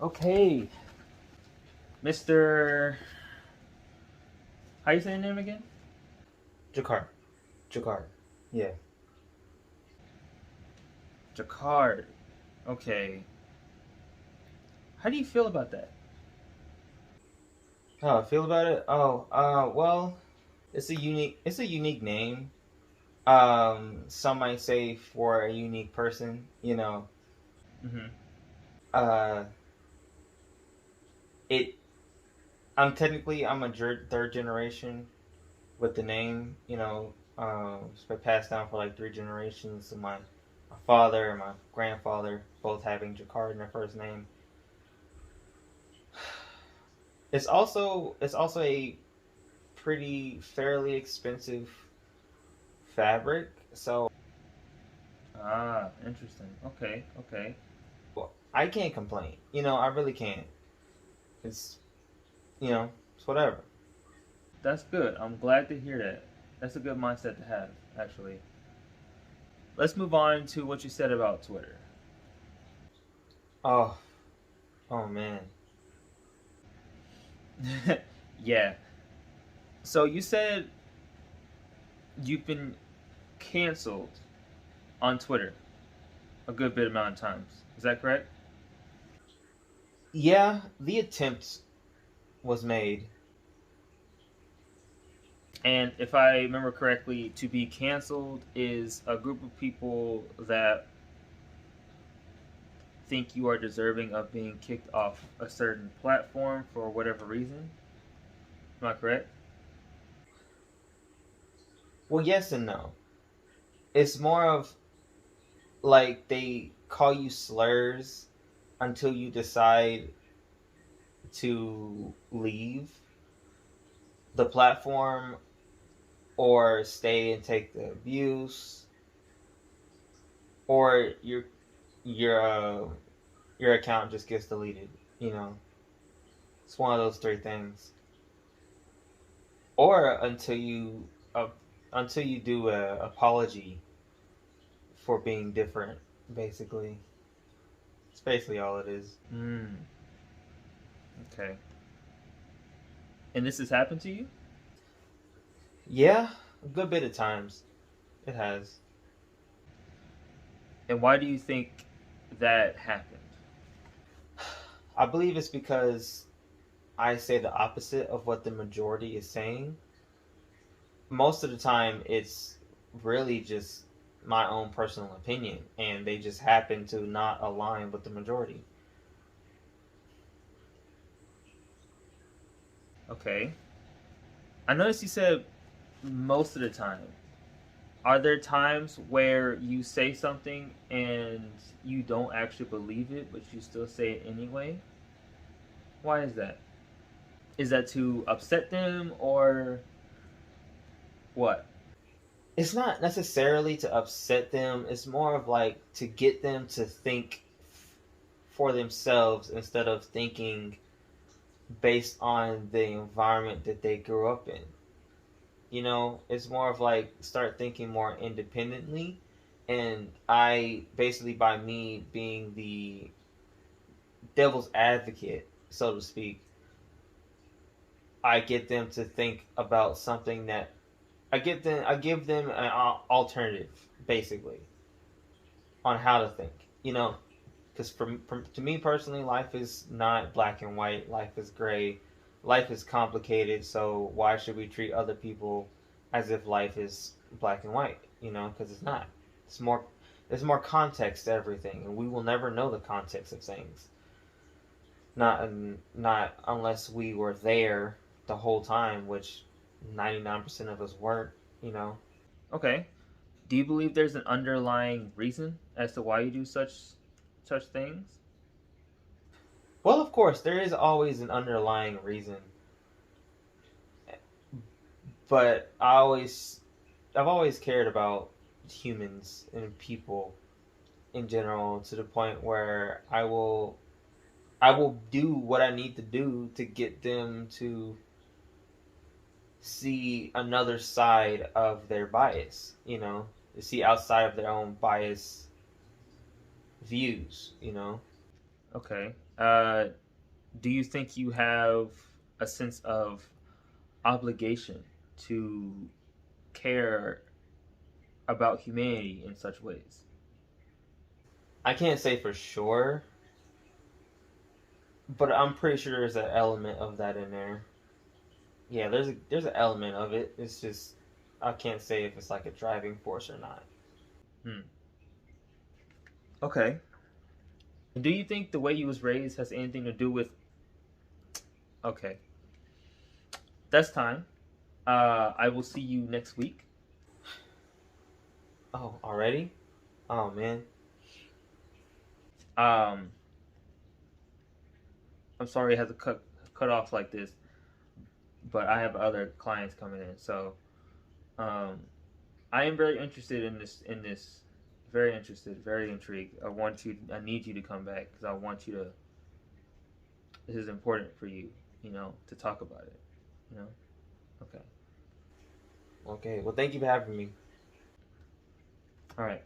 Okay, Mr. How you say your name again? Jakar. Jakar. Yeah. Jacquard. Okay. How do you feel about that? How I feel about it? Well, it's a unique name. Some might say for a unique person, Mm-hmm. Uh, it. I'm third generation with the name. It's been passed down for like three generations. So my father and my grandfather both having Jakar in their first name. It's also a pretty fairly expensive fabric. So Ah, interesting. Okay, okay. I can't complain. I really can't. It's it's whatever. That's good. I'm glad to hear that. That's a good mindset to have, actually. Let's move on to what you said about Twitter. Oh, oh man. Yeah. So you said you've been canceled on Twitter a good bit amount of times. Is that correct? Yeah, the attempt was made. And if I remember correctly, to be canceled is a group of people that think you are deserving of being kicked off a certain platform for whatever reason. Am I correct? Well, yes and no. It's more of like they call you slurs until you decide to leave the platform or stay and take the abuse, or your your account just gets deleted. You know, it's one of those three things. Or uh, until you do a apology for being different. Basically, it's basically all it is. Mm, okay. And this has happened to you? Yeah, a good bit of times it has. And why do you think that happened? I believe it's because I say the opposite of what the majority is saying. Most of the time, it's really just my own personal opinion, and they just happen to not align with the majority. Okay. I noticed you said most of the time. Are there times where you say something and you don't actually believe it, but you still say it anyway? Why is that? Is that to upset them or what? It's not necessarily to upset them, it's more of like to get them to think for themselves instead of thinking based on the environment that they grew up in. It's more of like start thinking more independently. And I basically, by me being the devil's advocate, so to speak, I get them to think about something that I give them an alternative, basically, on how to think. Because to me personally, life is not black and white. Life is gray. Life is complicated. So why should we treat other people as if life is black and white? Because it's not. It's more. There's more context to everything, and we will never know the context of things. Not unless we were there the whole time, which 99% of us weren't. You know. Okay. Do you believe there's an underlying reason as to why you do such things? Well, of course, there is always an underlying reason, but I've always cared about humans and people in general to the point where I will do what I need to do to get them to see another side of their bias, to see outside of their own bias views. Okay. Do you think you have a sense of obligation to care about humanity in such ways? I can't say for sure, but I'm pretty sure there's an element of that in there. Yeah, there's an element of it. It's just I can't say if it's like a driving force or not. Hmm. Okay. Do you think the way you was raised has anything to do with? Okay, that's time. I will see you next week. Oh, already? Oh man. Um, I'm sorry I had to cut off like this, but I have other clients coming in, so um, I am very interested in this. Very interested, very intrigued. I want you. I need you to come back because I want you to. This is important for you, to talk about it. You know. Okay. Okay. Well, thank you for having me. All right.